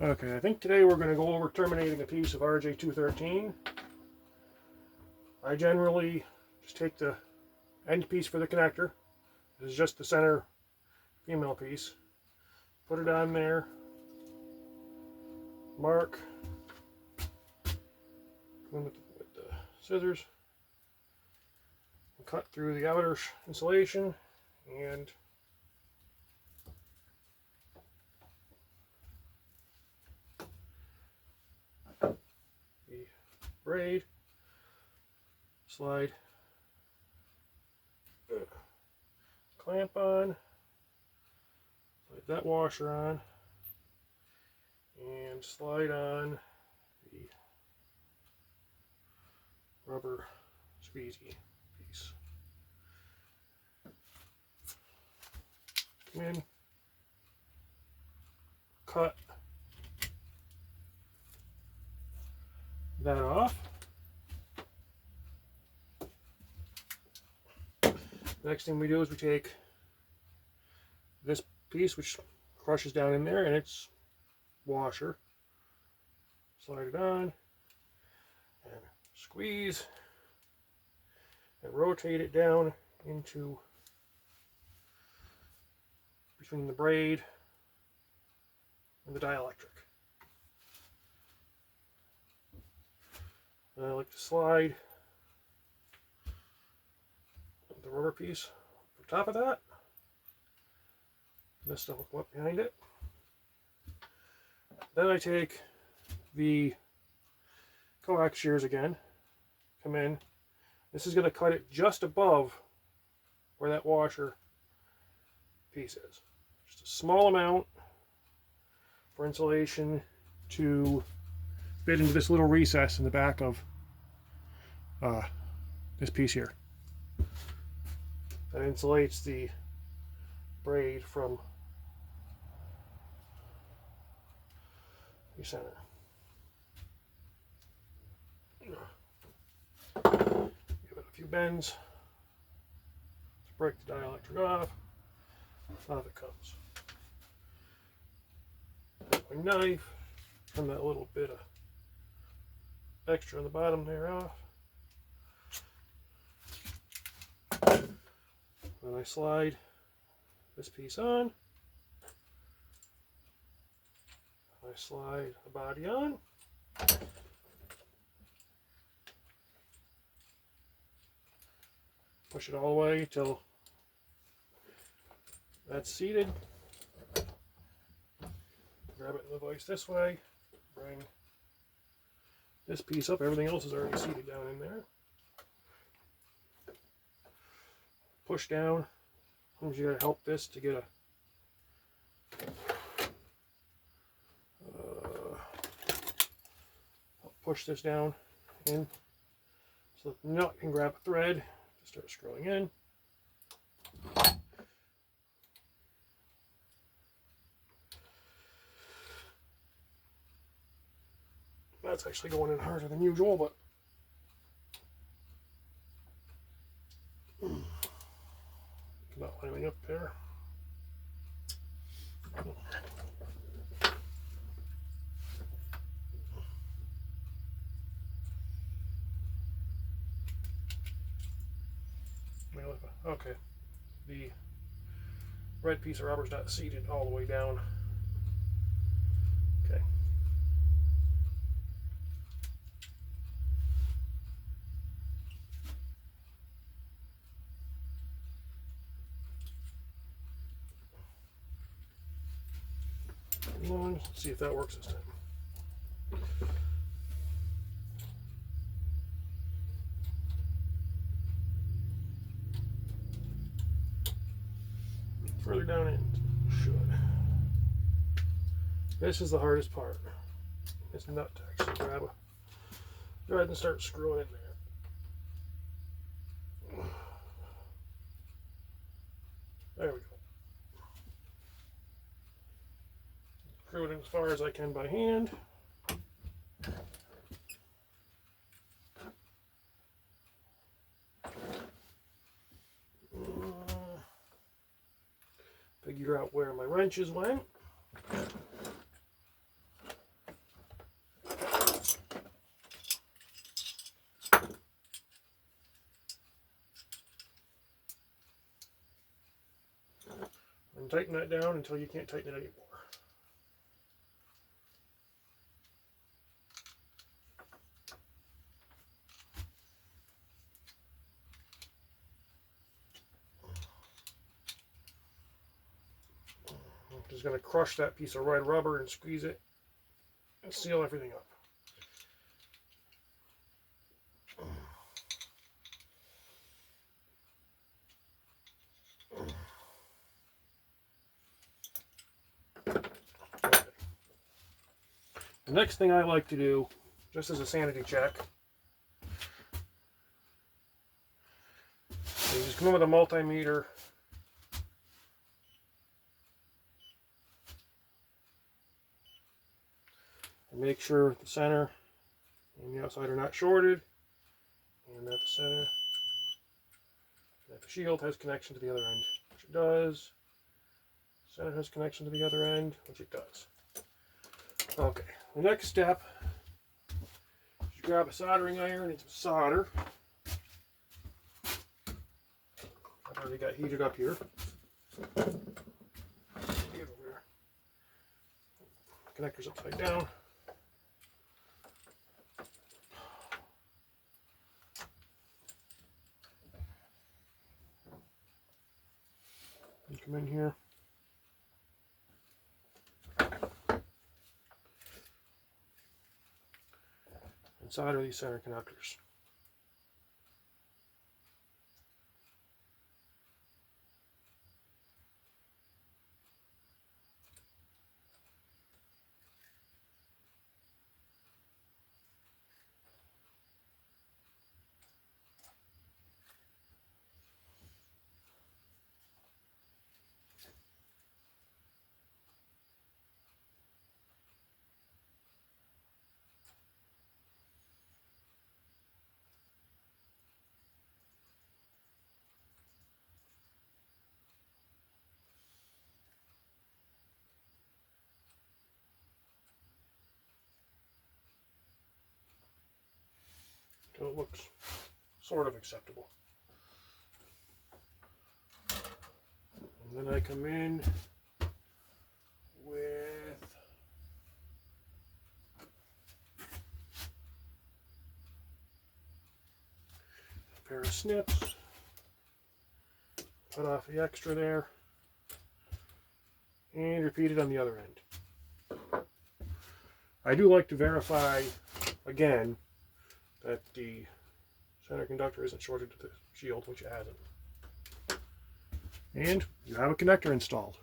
Okay, I think today we're going to go over terminating a piece of RG-213. I generally just take the end piece for the connector. This is just the center female piece. Put it on there. Mark. Come in with the scissors. Cut through the outer insulation and the braid, slide clamp on, slide that washer on, and slide on the rubber squeezy piece. Come in, cut that off. The next thing we do is we take this piece, which crushes down in there, and its washer. Slide it on and squeeze and rotate it down into between the braid and the dielectric. And I like to slide the rubber piece on top of that. This stuff will come up behind it. Then I take the coax shears again, come in. This is going to cut it just above where that washer piece is. Just a small amount for insulation to fit into this little recess in the back of this piece here. That insulates the braid from the center. Give it a few bends to break the dielectric off. Off it comes. Take my knife, trim that little bit of extra on the bottom there off. Then I slide this piece on. I slide the body on. Push it all the way till that's seated. Grab it in the vise this way. Bring this piece up. Everything else is already seated down in there. Push down. Sometimes you gotta help this to get a push this down in so the nut can grab a thread to start screwing in. That's actually going in harder than usual, but not lining up there. Okay, the red piece of rubber is not seated all the way down. Okay. Let's see if that works this time. Further down in, should. This is the hardest part. This nut to actually grab a thread and start screwing in there. There we go. Screw it in as far as I can by hand. Figure out where my wrenches went. tighten that down until you can't tighten it anymore. I'm just going to crush that piece of red rubber and squeeze it and seal everything up. The next thing I like to do, just as a sanity check, is just come in with a multimeter and make sure the center and the outside are not shorted, and that the center, that the shield has connection to the other end, which it does. Center has connection to the other end, which it does. Okay, the next step is you grab a soldering iron and some solder. I've already got heated up here. Get over there. Connector's upside down. You come in here. And solder these center connectors. So it looks sort of acceptable. And then I come in with a pair of snips, cut off the extra there, and repeat it on the other end. I do like to verify again that the center conductor isn't shorted to the shield, which it hasn't. And you have a connector installed.